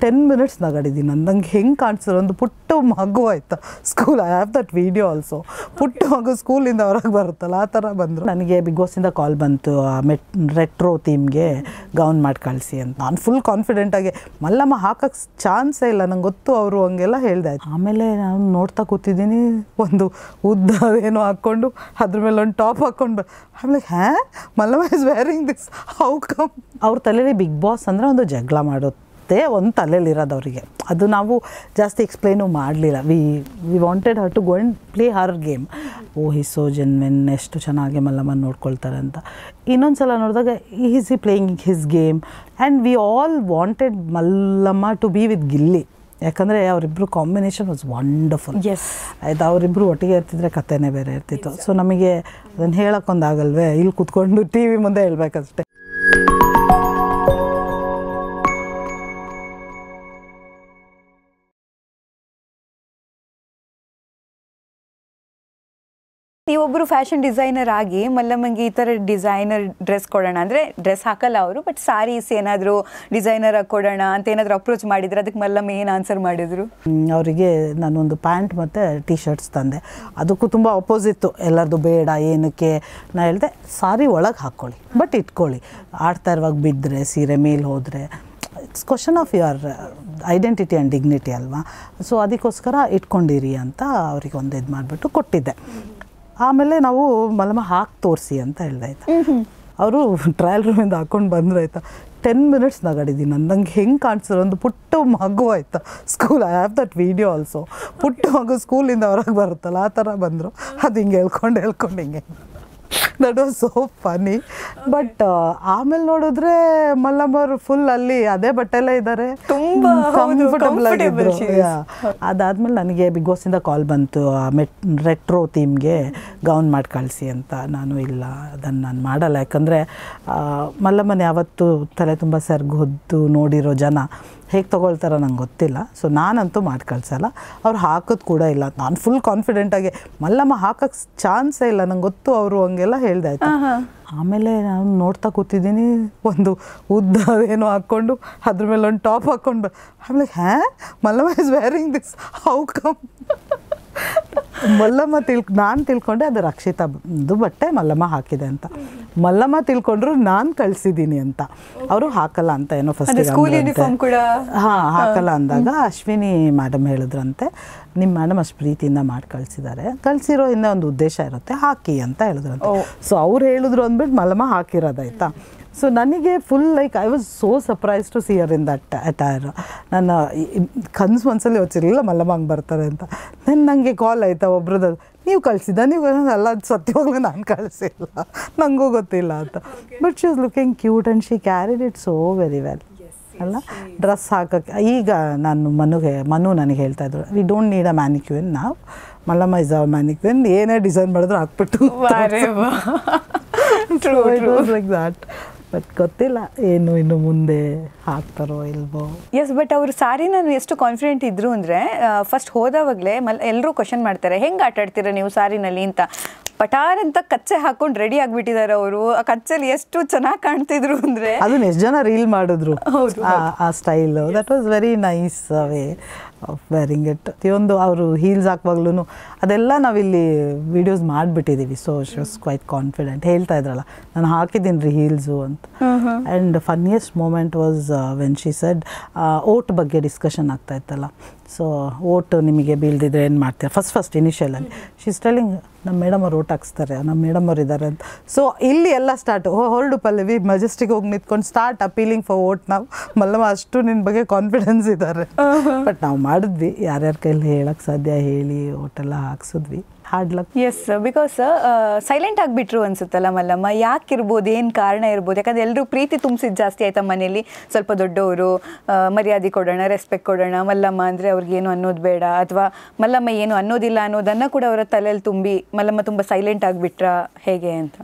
10 minutes ನಗಾಡಿದ್ದೀನಿ ನಾನು. ನಂಗೆ ಹೆಂಗೆ ಕಾಣಿಸಿದ್ರು ಒಂದು ಪುಟ್ಟ ಮಗು ಆಯ್ತಾ school, I have that video also. ಪುಟ್ಟ ಮಗು ಸ್ಕೂಲಿಂದ ಹೊರಗೆ ಬರುತ್ತಲ್ಲ ಆ ಥರ ಬಂದರು. ನನಗೆ ಬಿಗ್ ಬಾಸಿಂದ ಕಾಲ್ ಬಂತು, ರೆಟ್ರೋ ಥೀಮ್ಗೆ ಗೌನ್ ಮಾಡಿ ಕಳಿಸಿ ಅಂತ. ನಾನು ಫುಲ್ ಕಾನ್ಫಿಡೆಂಟಾಗಿ ಮಲ್ಲಮ್ಮ ಹಾಕೋಕ್ಕೆ ಚಾನ್ಸೇ ಇಲ್ಲ, ನಂಗೆ ಗೊತ್ತು ಅವರು ಹಂಗೆಲ್ಲ ಹೇಳ್ದೆ. ಆಮೇಲೆ ನಾನು ನೋಡ್ತಾ ಕೂತಿದ್ದೀನಿ, ಒಂದು ಉದ್ದ ಏನೋ ಹಾಕ್ಕೊಂಡು ಅದ್ರ ಮೇಲೆ ಒಂದು ಟಾಪ್ ಹಾಕ್ಕೊಂಡು ಆಮೇಲೆ Mallamma is varying this, how come? ಅವ್ರ ತಲೆಯಲ್ಲಿ ಬಿಗ್ ಬಾಸ್ ಅಂದರೆ ಒಂದು ಜಗಳ ಮಾಡೋದು ಒಂದು ತಲೆಯಲ್ಲಿರೋದು ಅವರಿಗೆ. ಅದು ನಾವು ಜಾಸ್ತಿ ಎಕ್ಸ್ಪ್ಲೈನು ಮಾಡಲಿಲ್ಲ. We wanted her to go and play her game. Is so genuine, ಎಷ್ಟು ಚೆನ್ನಾಗಿ ಮಲ್ಲಮ್ಮನ ನೋಡ್ಕೊಳ್ತಾರೆ ಅಂತ. ಇನ್ನೊಂದು ಸಲ ನೋಡಿದಾಗ is he playing his game and we all wanted Mallamma to be with Gilli. ಯಾಕಂದರೆ ಅವರಿಬ್ಬರು ಕಾಂಬಿನೇಷನ್ ವಾಸ್ ವಂಡರ್ಫುಲ್. ಆಯ್ತು, ಅವರಿಬ್ಬರು ಒಟ್ಟಿಗೆ ಇರ್ತಿದ್ರೆ ಕಥೆನೇ ಬೇರೆ ಇರ್ತಿತ್ತು. ಸೊ ನಮಗೆ ಅದನ್ನು ಹೇಳೋಕ್ಕೊಂದಾಗಲ್ವೇ, ಇಲ್ಲಿ ಕೂತ್ಕೊಂಡು ಟಿ ವಿ ಮುಂದೆ ಹೇಳ್ಬೇಕಷ್ಟೆ. ನೀವೊಬ್ಬರು ಫ್ಯಾಷನ್ ಡಿಸೈನರ್ ಆಗಿ ಮಲ್ಲಮ್ಮಂಗೆ ಈ ಥರ ಡಿಸೈನರ್ ಡ್ರೆಸ್ ಕೊಡೋಣ ಅಂದರೆ ಡ್ರೆಸ್ ಹಾಕಲ್ಲ ಅವರು, ಬಟ್ ಸಾರೀಸ್ ಏನಾದರೂ ಡಿಸೈನರ್ ಆಗಿ ಕೊಡೋಣ ಅಂತ ಏನಾದರೂ ಅಪ್ರೋಚ್ ಮಾಡಿದ್ರೆ ಅದಕ್ಕೆ ಮಲ್ಲಮ್ಮ ಏನು ಆನ್ಸರ್ ಮಾಡಿದ್ರು? ಅವರಿಗೆ ನಾನೊಂದು ಪ್ಯಾಂಟ್ ಮತ್ತು ಟಿ ಶರ್ಟ್ಸ್ ತಂದೆ. ಅದಕ್ಕೂ ತುಂಬ ಅಪೋಸಿತ್ತು, ಎಲ್ಲರದು ಬೇಡ ಏನಕ್ಕೆ. ನಾನು ಹೇಳಿದೆ ಸಾರಿ ಒಳಗೆ ಹಾಕ್ಕೊಳ್ಳಿ, ಬಟ್ ಇಟ್ಕೊಳ್ಳಿ, ಆಡ್ತಾ ಇರುವಾಗ ಬಿದ್ದರೆ ಸೀರೆ ಮೇಲೆ ಹೋದರೆ it's question of your identity and dignity ಅಲ್ವಾ. ಸೊ ಅದಕ್ಕೋಸ್ಕರ ಇಟ್ಕೊಂಡಿರಿ ಅಂತ ಅವ್ರಿಗೆ ಒಂದು ಇದು ಮಾಡಿಬಿಟ್ಟು ಕೊಟ್ಟಿದ್ದೆ. ಆಮೇಲೆ ನಾವು ಮಲ್ಲಮ್ಮ ಹಾಕಿ ತೋರಿಸಿ ಅಂತ ಹೇಳ್ದೆ ಆಯ್ತಾ. ಅವರು ಟ್ರಯಲ್ ರೂಮಿಂದ ಹಾಕ್ಕೊಂಡು ಬಂದರು ಆಯಿತಾ. 10 ಮಿನಿಟ್ಸ್ ನಗಾಡಿದ್ದೀನಿ ನಾನು. ನಂಗೆ ಹೆಂಗೆ ಕಾಣಿಸಿದ್ರು ಒಂದು ಪುಟ್ಟ ಮಗು ಆಯಿತಾ school, I have that video also. ಪುಟ್ಟ ಮಗು ಸ್ಕೂಲಿಂದ ಹೊರಗೆ ಬರುತ್ತಲ್ಲ ಆ ಥರ ಬಂದರು. ಅದು ಹಿಂಗೆ ಹೇಳ್ಕೊಂಡು ಹಿಂಗೆ that was so funny. But ಆಮೇಲೆ ನೋಡಿದ್ರೆ ಮಲ್ಲಮ್ಮ ಅವರು ಫುಲ್ ಅಲ್ಲಿ ಅದೇ ಬಟ್ಟೆಲ್ಲ ಇದ್ದಾರೆ, ತುಂಬ ಕಂಫರ್ಟಬಲ್ ಆಗಿದ್ರು. ಅದಾದಮೇಲೆ ನನಗೆ ಬಿಗ್ ಬಾಸಿಂದ ಕಾಲ್ ಬಂತು, ರೆಟ್ರೋ ಥೀಮ್ಗೆ ಗೌನ್ ಮಾಡಿ ಕಳಿಸಿ ಅಂತ. ನಾನು ಇಲ್ಲ, ಅದನ್ನು ನಾನು ಮಾಡಲ್ಲ. ಯಾಕಂದರೆ ಮಲ್ಲಮ್ಮನ ಯಾವತ್ತೂ ತಲೆ ತುಂಬ ಸೆರ್ಗು ಹೊದ್ದು ನೋಡಿರೋ ಜನ ಹೇಗೆ ತೊಗೊಳ್ತಾರೋ ನಂಗೆ ಗೊತ್ತಿಲ್ಲ. ಸೊ ನಾನಂತೂ ಮಾಡಿ ಕಳಿಸಲ್ಲ, ಅವ್ರು ಹಾಕೋದು ಕೂಡ ಇಲ್ಲ. ನಾನು ಫುಲ್ ಕಾನ್ಫಿಡೆಂಟಾಗಿ ಮಲ್ಲಮ್ಮ ಹಾಕೋಕ್ಕೆ ಚಾನ್ಸೇ ಇಲ್ಲ, ನಂಗೆ ಗೊತ್ತು ಅವರು ಹಂಗೆಲ್ಲ ಹೇಳ್ದೆ ಆಯ್ತಾ. ಆಮೇಲೆ ನಾನು ನೋಡ್ತಾ ಕೂತಿದ್ದೀನಿ, ಒಂದು ಉದ್ದ ಏನೋ ಹಾಕ್ಕೊಂಡು ಅದ್ರ ಮೇಲೆ ಒಂದು ಟಾಪ್ ಹಾಕ್ಕೊಂಡು ಆಮೇಲೆ Mallamma is varying this, how come? Mallamma ನಾನು ತಿಳ್ಕೊಂಡೆ ಅದು ರಕ್ಷಿತಾದು ಬಟ್ಟೆ ಮಲ್ಲಮ್ಮ ಹಾಕಿದೆ ಅಂತ. ಮಲ್ಲಮ್ಮ ತಿಳ್ಕೊಂಡ್ರು ನಾನು ಕಳಿಸಿದ್ದೀನಿ ಅಂತ. ಅವರು ಹಾಕಲ್ಲ ಅಂತ ಏನೋ ಫಸ್ಟ್ ಹಾಕಲ್ಲ ಅಂದಾಗ ಅಶ್ವಿನಿ ಮೇಡಮ್ ಹೇಳಿದ್ರಂತೆ, ನಿಮ್ಮ ಮೇಡಮ್ ಅಷ್ಟು ಪ್ರೀತಿಯಿಂದ ಮಾಡಿ ಕಳಿಸಿದ್ದಾರೆ, ಕಳಿಸಿರೋ ಇನ್ನೂ ಒಂದು ಉದ್ದೇಶ ಇರುತ್ತೆ, ಹಾಕಿ ಅಂತ ಹೇಳಿದ್ರಂತೆ. ಸೊ ಅವ್ರು ಹೇಳಿದ್ರು ಅಂದ್ಬಿಟ್ಟು ಮಲ್ಲಮ್ಮ ಹಾಕಿರೋದಾಯ್ತಾ. ಸೊ ನನಗೆ full like I was so surprise to see her in that attire. ನನ್ನ ಕನ್ಸು ಮನಸ್ಸಲ್ಲಿ ಯೋಚಿರಲಿಲ್ಲ ಮಲ್ಲಮ್ಮ ಹಂಗೆ ಬರ್ತಾರೆ ಅಂತ. ನನಗೆ ಕಾಲ್ ಆಯಿತಾ ಒಬ್ರದ್ದು, ನೀವು ಕಳಿಸಿದ್ದ? ನೀವು ಎಲ್ಲ ಸತ್ಯವಾಗ್ಲೂ ನಾನು ಕಳಿಸಿಲ್ಲ, ನನಗೂ ಗೊತ್ತಿಲ್ಲ ಅಂತ. But she was looking cute and she carried it so very well ಅಲ್ಲ. ಡ್ರೆಸ್ ಹಾಕೋಕ್ಕೆ ಈಗ ನಾನು ಮನು ನನಗೆ ಹೇಳ್ತಾ ಇದ್ರು, ವಿ ಡೋಂಟ್ ನೀಡ್ ಅ ಮ್ಯಾನಿಕ್ಯೂನ್, ನಾವು ಮಲ್ಲಮ್ಮ ಇಸ್ ಅವರ್ ಮ್ಯಾನಿಕ್ಯೂನ್, ಏನೇ ಡಿಸೈನ್ ಮಾಡಿದ್ರು ಹಾಕ್ಬಿಟ್ಟು ಲೈಕ್ ದ್ಯಾಟ್. ಬಟ್ ಗೊತ್ತಿಲ್ಲ ಏನು ಇನ್ನು ಮುಂದೆ ಹಾಕ್ತಾರೋ ಇಲ್ವೋ. ಎಸ್, ಬಟ್ ಅವರು ಸಾರಿನ ಎಷ್ಟು ಕಾನ್ಫಿಡೆಂಟ್ ಇದ್ರು ಅಂದರೆ ಫಸ್ಟ್ ಹೋದವಾಗಲೇ ಎಲ್ಲರೂ ಕ್ವಶನ್ ಮಾಡ್ತಾರೆ, ಹೆಂಗೆ ಆಟ ಆಡ್ತೀರಾ ನೀವು ಸಾರಿನಲ್ಲಿ ಅಂತ. ಪಟಾರ್ ಅಂತ ಕಚ್ಚೆ ಹಾಕೊಂಡು ರೆಡಿ ಆಗಿಬಿಟ್ಟಿದ್ದಾರೆ ಅವರು. ಆ ಕಚ್ಚೆಲಿ ಎಷ್ಟು ಚೆನ್ನಾಗಿ ಕಾಣ್ತಿದ್ರು ಅಂದರೆ ಅದನ್ನ ಎಷ್ಟು ಜನ ರೀಲ್ ಮಾಡಿದ್ರು ಆ style. That was very nice way of wearing it. ಪ್ರತಿಯೊಂದು ಅವರು ಹೀಲ್ಸ್ ಹಾಕುವಾಗ್ಲೂ ಅದೆಲ್ಲ ನಾವಿಲ್ಲಿ ವೀಡಿಯೋಸ್ ಮಾಡಿಬಿಟ್ಟಿದ್ದೀವಿ. So she was quite confident. ಹೇಳ್ತಾ ಇದ್ರಲ್ಲ ನಾನು ಹಾಕಿದ್ದೀನಿ ರೀ ಹೀಲ್ಸು ಅಂತ. And funniest moment was when she said vote ಬಗ್ಗೆ ಡಿಸ್ಕಷನ್ ಆಗ್ತಾ ಇತ್ತಲ್ಲ. ಸೊ ಓಟ್ ನಿಮಗೆ ಬೀಳ್ದಿದ್ರೆ ಏನು ಮಾಡ್ತೀರಾ ಫಸ್ಟ್ ಇನಿಷಿಯಲಲ್ಲಿ ಶಿ ಇಸ್ ಟೆಲ್ಲಿಂಗ್, ನಮ್ಮ ಮೇಡಮ್ ಅವ್ರು ಓಟ್ ಹಾಕ್ಸ್ತಾರೆ, ನಮ್ಮ ಮೇಡಮ್ ಅವ್ರು ಇದ್ದಾರೆ ಅಂತ. ಸೊ ಇಲ್ಲಿ ಎಲ್ಲ ಸ್ಟಾರ್ಟ್ ಹೊರಡು ಪಲ್ಲವಿ ಮೆಜೆಸ್ಟಿಕ್ ಹೋಗಿ ನಿಂತ್ಕೊಂಡು ಸ್ಟಾರ್ಟ್ ಅಪೀಲಿಂಗ್ ಫಾರ್ ಓಟ್. ನಾವು ಮಲ್ಲಮ್ಮ ಅಷ್ಟು ನಿನ್ನ ಬಗ್ಗೆ ಕಾನ್ಫಿಡೆನ್ಸ್ ಇದ್ದಾರೆ. ಬಟ್ ನಾವು ಮಾಡಿದ್ವಿ, ಯಾರ್ಯಾರ ಕೈಲಿ ಹೇಳಕ್ಕೆ ಸಾಧ್ಯ ಹೇಳಿ ಓಟೆಲ್ಲ ಹಾಕ್ಸಿದ್ವಿ. Hard luck. Yes, because silent ಆಗಿಬಿಟ್ರು ಅನ್ಸುತ್ತಲ್ಲ ಮಲ್ಲಮ್ಮ. ಯಾಕಿರ್ಬೋದು, ಏನು ಕಾರಣ ಇರ್ಬೋದು? ಯಾಕಂದರೆ ಎಲ್ಲರೂ ಪ್ರೀತಿ ತುಂಬಿಸಿದ್ದು ಜಾಸ್ತಿ ಆಯ್ತಾ ಮನೇಲಿ. ಸ್ವಲ್ಪ ದೊಡ್ಡವರು, ಮರ್ಯಾದೆ ಕೊಡೋಣ, ರೆಸ್ಪೆಕ್ಟ್ ಕೊಡೋಣ. ಮಲ್ಲಮ್ಮ ಅಂದರೆ ಅವ್ರಿಗೇನು ಅನ್ನೋದು ಬೇಡ, ಅಥವಾ ಮಲ್ಲಮ್ಮ ಏನು ಅನ್ನೋದಿಲ್ಲ ಅನ್ನೋದನ್ನು ಕೂಡ ಅವರ ತಲೆಯಲ್ಲಿ ತುಂಬಿ ಮಲ್ಲಮ್ಮ ತುಂಬ ಸೈಲೆಂಟ್ ಆಗಿಬಿಟ್ರಾ ಹೇಗೆ ಅಂತ?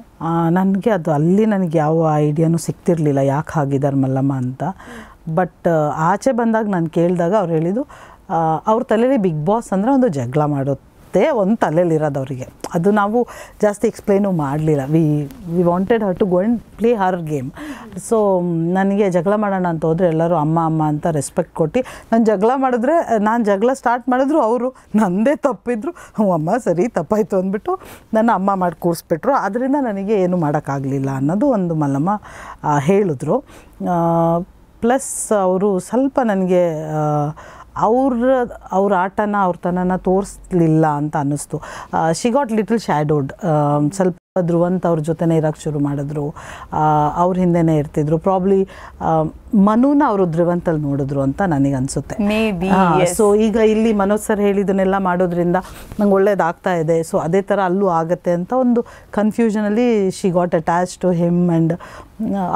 ನನಗೆ ಅದು ಅಲ್ಲಿ ನನಗೆ ಯಾವ ಐಡಿಯಾನೂ ಸಿಗ್ತಿರ್ಲಿಲ್ಲ ಯಾಕೆ ಹಾಗಿದ್ದಾರೆ ಮಲ್ಲಮ್ಮ ಅಂತ. ಬಟ್ ಆಚೆ ಬಂದಾಗ ನಾನು ಕೇಳಿದಾಗ ಅವ್ರು ಹೇಳಿದ್ದು ಅವ್ರ ತಲೆಯಲ್ಲಿ ಬಿಗ್ ಬಾಸ್ ಅಂದರೆ ಒಂದು ಜಗಳ ಮಾಡೋದು ಅಷ್ಟೇ ಒಂದು ತಲೆಯಲ್ಲಿರೋದು ಅವರಿಗೆ. ಅದು ನಾವು ಜಾಸ್ತಿ ಎಕ್ಸ್ಪ್ಲೈನು ಮಾಡಲಿಲ್ಲ. We wanted her to go and play her game. So ನನಗೆ ಜಗಳ ಮಾಡೋಣ ಅಂತ ಹೋದರೆ ಎಲ್ಲರೂ ಅಮ್ಮ ಅಮ್ಮ ಅಂತ ರೆಸ್ಪೆಕ್ಟ್ ಕೊಟ್ಟು, ನಾನು ಜಗಳ ಮಾಡಿದ್ರೆ, ನಾನು ಜಗಳ ಸ್ಟಾರ್ಟ್ ಮಾಡಿದ್ರು ಅವರು ನನ್ನದೇ ತಪ್ಪಿದ್ರು, ಅಮ್ಮ ಸರಿ ತಪ್ಪಾಯಿತು ಅಂದ್ಬಿಟ್ಟು ನನ್ನ ಅಮ್ಮ ಮಾಡಿ ಕೂರಿಸ್ಬಿಟ್ರು. ಅದರಿಂದ ನನಗೆ ಏನು ಮಾಡೋಕ್ಕಾಗಲಿಲ್ಲ ಅನ್ನೋದು ಒಂದು ಮಲ್ಲಮ್ಮ ಹೇಳಿದ್ರು. ಪ್ಲಸ್ ಅವರು ಸ್ವಲ್ಪ ನನಗೆ ಅವ್ರ ಆಟನ ಅವ್ರ ತನನ ತೋರಿಸ್ಲಿಲ್ಲ ಅಂತ ಅನ್ನಿಸ್ತು. She got little shadowed. ಸ್ವಲ್ಪ ಧ್ರುವಂತ್ ಅವ್ರ ಜೊತೆನೇ ಇರೋಕ್ಕೆ ಶುರು ಮಾಡಿದ್ರು, ಅವ್ರ ಹಿಂದೆನೇ ಇರ್ತಿದ್ರು. ಪ್ರಾಬ್ಲಿ ಮನುನ ಅವರು ಧ್ರುವಂತಲ್ಲಿ ನೋಡಿದ್ರು ಅಂತ ನನಗೆ ಅನಿಸುತ್ತೆ. ಸೊ ಈಗ ಇಲ್ಲಿ ಮನೋಜ್ ಸರ್ ಹೇಳಿದನ್ನೆಲ್ಲ ಮಾಡೋದ್ರಿಂದ ನಂಗೆ ಒಳ್ಳೇದಾಗ್ತಾ ಇದೆ, ಸೊ ಅದೇ ಥರ ಅಲ್ಲೂ ಆಗುತ್ತೆ ಅಂತ ಒಂದು ಕನ್ಫ್ಯೂಷನಲ್ಲಿ she got attach to him and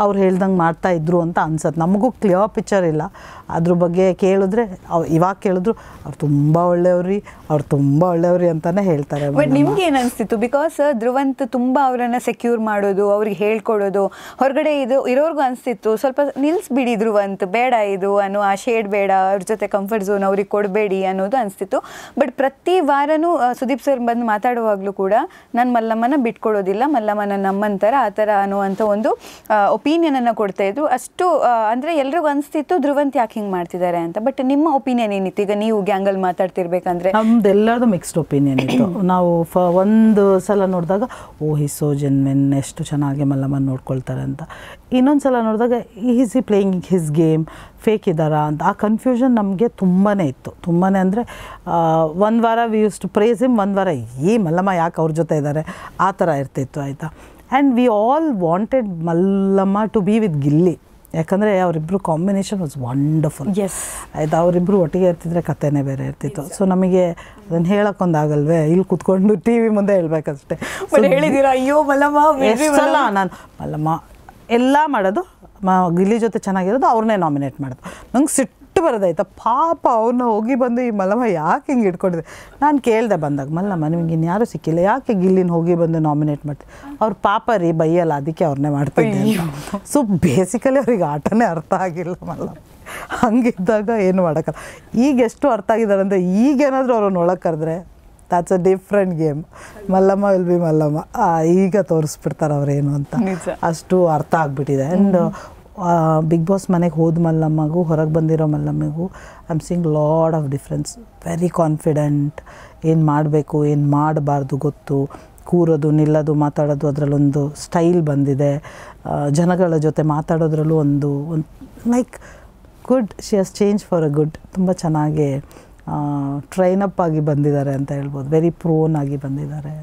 ಅವ್ರು ಹೇಳ್ದಂಗೆ ಮಾಡ್ತಾ ಇದ್ರು ಅಂತ ಅನ್ಸತ್ತೆ. ನಮಗೂ ಕ್ಲಿಯರ್ ಪಿಕ್ಚರ್ ಇಲ್ಲ ಅದ್ರ ಬಗ್ಗೆ. ಕೇಳಿದ್ರೆ ಇವಾಗ ಕೇಳಿದ್ರು ಅವ್ರು ತುಂಬ ಒಳ್ಳೆಯವ್ರಿ, ಅವ್ರು ತುಂಬ ಒಳ್ಳೆಯವ್ರಿ ಅಂತಲೇ ಹೇಳ್ತಾರೆ. ಬಟ್ ನಿಮ್ಗೆ ಏನು ಅನಿಸ್ತಿತ್ತು? ಬಿಕಾಸ್ ಧ್ರುವಂತ್ ತುಂಬ ಅವರನ್ನು ಸೆಕ್ಯೂರ್ ಮಾಡೋದು, ಅವ್ರಿಗೆ ಹೇಳ್ಕೊಡೋದು, ಹೊರಗಡೆ ಇದು ಇರೋರ್ಗೂ ಅನಿಸ್ತಿತ್ತು ಸ್ವಲ್ಪ ನಿಲ್ಲಿಸ್ಬಿಡಿ ಧ್ರುವಂತ್, ಬೇಡ ಇದು ಅನ್ನೋ ಆ ಶೇಡ್ ಬೇಡ, ಅವ್ರ ಜೊತೆ ಕಂಫರ್ಟ್ ಝೋನ್ ಅವ್ರಿಗೆ ಕೊಡಬೇಡಿ ಅನ್ನೋದು ಅನಿಸ್ತಿತ್ತು. ಬಟ್ ಪ್ರತಿ ವಾರನೂ ಸುದೀಪ್ ಸರ್ ಬಂದು ಮಾತಾಡುವಾಗಲೂ ಕೂಡ ನಾನು ಮಲ್ಲಮ್ಮನ ಬಿಟ್ಕೊಡೋದಿಲ್ಲ, ಮಲ್ಲಮ್ಮನ ನಮ್ಮಂತರ ಆ ಥರ ಅನ್ನುವಂಥ ಒಂದು ಒಪಿನಿಯನನ್ನು ಕೊಡ್ತಾ ಇದ್ರು. ಅಷ್ಟು ಅಂದರೆ ಎಲ್ರಿಗೂ ಅನಿಸ್ತಿತ್ತು ಧ್ರುವಂತ್ ಯಾಕೆ ಹಿಂಗೆ ಮಾಡ್ತಿದ್ದಾರೆ ಅಂತ. ಬಟ್ ನಿಮ್ಮ ಒಪಿನಿಯನ್ ಏನಿತ್ತು? ಈಗ ನೀವು ಗ್ಯಾಂಗಲ್ಲಿ ಮಾತಾಡ್ತಿರ್ಬೇಕಂದ್ರೆ ನಮ್ದು ಎಲ್ಲರದು ಮಿಕ್ಸ್ಡ್ ಒಪಿನಿಯನ್ ಇತ್ತು. ನಾವು ಒಂದು ಸಲ ನೋಡಿದಾಗ ಹೀಸ್ ಸೋ ಜೆನ್ಮೆನ್, ಎಷ್ಟು ಚೆನ್ನಾಗಿ ಮಲ್ಲಮ್ಮನ ನೋಡ್ಕೊಳ್ತಾರೆ ಅಂತ. ಇನ್ನೊಂದು ಸಲ ನೋಡಿದಾಗ is he playing his game, fake ಇದ್ದಾರಾ ಅಂತ ಆ ಕನ್ಫ್ಯೂಷನ್ ನಮಗೆ ತುಂಬಾ ಇತ್ತು. ತುಂಬಾ ಅಂದರೆ ಒಂದು ವಾರ we use to praise him, ಒಂದು ವಾರ ಈ ಮಲ್ಲಮ್ಮ ಯಾಕೆ ಅವ್ರ ಜೊತೆ ಇದ್ದಾರೆ ಆ ಥರ ಇರ್ತಿತ್ತು, ಆಯಿತಾ. And we all wanted Mallamma to be with Gilli, ಯಾಕಂದರೆ ಅವರಿಬ್ಬರು ಕಾಂಬಿನೇಷನ್ ವಾಸ್ ವಂಡರ್ಫುಲ್. ಆಯಿತಾ, ಅವರಿಬ್ಬರು ಒಟ್ಟಿಗೆ ಇರ್ತಿದ್ರೆ ಕಥೆನೇ ಬೇರೆ ಇರ್ತಿತ್ತು. ಸೊ ನಮಗೆ ಅದನ್ನು ಹೇಳೋಕ್ಕೊಂದಾಗಲ್ವೇ, ಇಲ್ಲಿ ಕೂತ್ಕೊಂಡು ಟಿ ವಿ ಮುಂದೆ ಹೇಳ್ಬೇಕಷ್ಟೆ. ಹೇಳಿದ್ದೀರಾ ಅಯ್ಯೋ ಮಲ್ಲಮ್ಮ ಎಷ್ಟಲ್ಲ ನಾನು ಮಲ್ಲಮ್ಮ ಎಲ್ಲ ಮಾಡೋದು, ಗಿಲ್ಲಿ ಜೊತೆ ಚೆನ್ನಾಗಿರೋದು, ಅವ್ರನ್ನೇ ನಾಮಿನೇಟ್ ಮಾಡೋದು. ನಂಗೆ ಸಿಟ್ಟು ಬರೋದಾಯ್ತಾ, ಪಾಪ ಅವ್ರನ್ನ ಹೋಗಿ ಬಂದು ಈ ಮಲ್ಲಮ್ಮ ಯಾಕೆ ಹಿಂಗೆ ಇಟ್ಕೊಂಡಿದೆ. ನಾನು ಕೇಳಿದೆ ಬಂದಾಗ, ಮಲ್ಲಮ್ಮ ನಿಮಗೆ ಇನ್ಯಾರೂ ಸಿಕ್ಕಿಲ್ಲ, ಯಾಕೆ ಗಿಲ್ಲಿನ ಹೋಗಿ ಬಂದು ನಾಮಿನೇಟ್ ಮಾಡ್ತೀವಿ? ಅವ್ರ ಪಾಪ ರೀ ಬೈಯಲ್ಲ, ಅದಕ್ಕೆ ಅವ್ರನ್ನೇ ಮಾಡ್ತಿದ್ದೆ. ಸೊ ಬೇಸಿಕಲಿ ಅವ್ರಿಗೆ ಆಟನೇ ಅರ್ಥ ಆಗಿಲ್ಲ ಮಲ್ಲಮ್ಮ. ಹಂಗಿದ್ದಾಗ ಏನು ಮಾಡೋಕ್ಕಲ್ಲ. ಈಗ ಎಷ್ಟು ಅರ್ಥ ಆಗಿದ್ದಾರೆ ಅಂದರೆ, ಈಗೇನಾದರೂ ಅವ್ರನ್ನ ಒಳಗೆ ಕರೆದ್ರೆ that's a different game. Mallamma will be Mallamma. ಈಗ ತೋರಿಸ್ಬಿಡ್ತಾರೆ ಅವರೇನು ಅಂತ, ಅಷ್ಟು ಅರ್ಥ ಆಗಿಬಿಟ್ಟಿದೆ. ಆ್ಯಂಡ್ ಬಿಗ್ ಬಾಸ್ ಮನೆಗೆ ಹೋದ ಮಲ್ಲಮ್ಮಗೂ ಹೊರಗೆ ಬಂದಿರೋ ಮಲ್ಲಮ್ಮಗೂ I am seeing lot of difference. Very confident, ಏನು ಮಾಡಬೇಕು ಏನು ಮಾಡಬಾರ್ದು ಗೊತ್ತು, ಕೂರೋದು ನಿಲ್ಲೋದು ಮಾತಾಡೋದು ಅದರಲ್ಲೊಂದು ಸ್ಟೈಲ್ ಬಂದಿದೆ. ಜನಗಳ ಜೊತೆ ಮಾತಾಡೋದ್ರಲ್ಲೂ ಒಂದು like good, she has change for a good. ತುಂಬ ಚೆನ್ನಾಗಿ ಟ್ರೈನಪ್ ಆಗಿ ಬಂದಿದ್ದಾರೆ ಅಂತ ಹೇಳ್ಬೋದು. ವೆರಿ ಪ್ರೋನ್ ಆಗಿ ಬಂದಿದ್ದಾರೆ.